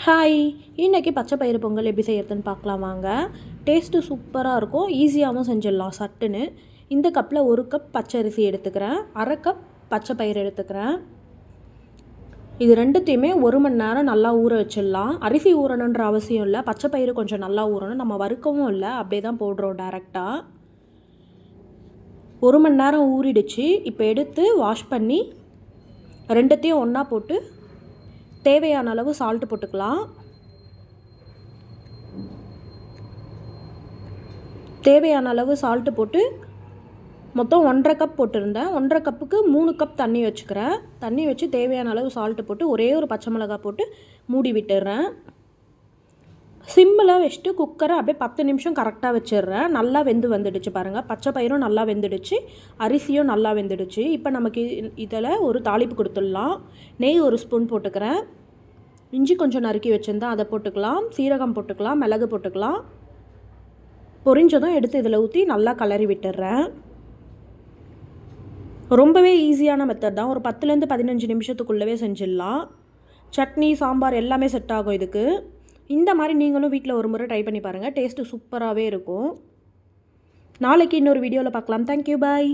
Hi, இன்றைக்கி பச்சை பயிறு பொங்கல் எப்படி செய்யறதுன்னு பார்க்கலாம் வாங்க. டேஸ்ட்டு சூப்பராக இருக்கும், ஈஸியாகவும் செஞ்சிடலாம் சட்டுன்னு. இந்த கப்பில் 1 கப் பச்சரிசி எடுத்துக்கிறேன், 1/2 கப் பச்சை பயிறு எடுத்துக்கிறேன். இது ரெண்டுத்தையுமே 1 மணி நேரம் நல்லா ஊற வச்சிடலாம். அரிசி ஊறணுன்ற அவசியம் இல்லை, பச்சை பயிறு கொஞ்சம் நல்லா ஊறணும். நம்ம வறுக்கவும் இல்லை, அப்படியே தான் போடுறோம் டேரெக்டாக. 1 மணி நேரம் ஊறிடுச்சு. இப்போ எடுத்து வாஷ் பண்ணி ரெண்டுத்தையும் ஒன்றா போட்டு தேவையான அளவு சால்ட்டு போட்டுக்கலாம். தேவையான அளவு சால்ட்டு போட்டு மொத்தம் 1/2 கப் போட்டிருந்தேன். 1/2 கப்புக்கு 3 கப் தண்ணி வச்சுக்கிறேன். தண்ணி வச்சு தேவையான அளவு சால்ட்டு போட்டு ஒரே ஒரு பச்சை மிளகாய் போட்டு மூடி விட்டுடுறேன். சிம்மில் வச்சுட்டு குக்கரை அப்படியே 10 நிமிஷம் கரெக்டாக வச்சிடுறேன். நல்லா வெந்து வந்துடுச்சு பாருங்கள். பச்சை பயிரும் நல்லா வெந்துடுச்சு, அரிசியும் நல்லா வெந்துடுச்சு. இப்போ நமக்கு இதில் ஒரு தாளிப்பு கொடுத்துடலாம். நெய் 1 ஸ்பூன் போட்டுக்கிறேன். இஞ்சி கொஞ்சம் நறுக்கி வச்சுருந்தேன், அதை போட்டுக்கலாம். சீரகம் போட்டுக்கலாம், மிளகு போட்டுக்கலாம். பொரிஞ்சதும் எடுத்து இதில் ஊற்றி நல்லா கலரி விட்டுடுறேன். ரொம்பவே ஈஸியான மெத்தட் தான். ஒரு 10லேருந்து 15 நிமிஷத்துக்குள்ளவே செஞ்சிடலாம். சட்னி, சாம்பார் எல்லாமே செட் ஆகும் இதுக்கு. இந்த மாதிரி நீங்களும் வீட்டில் ஒரு முறை ட்ரை பண்ணி பாருங்கள். டேஸ்ட்டு சூப்பராகவே இருக்கும். நாளைக்கு இன்னொரு வீடியோவில் பார்க்கலாம். தேங்க்யூ, பாய்.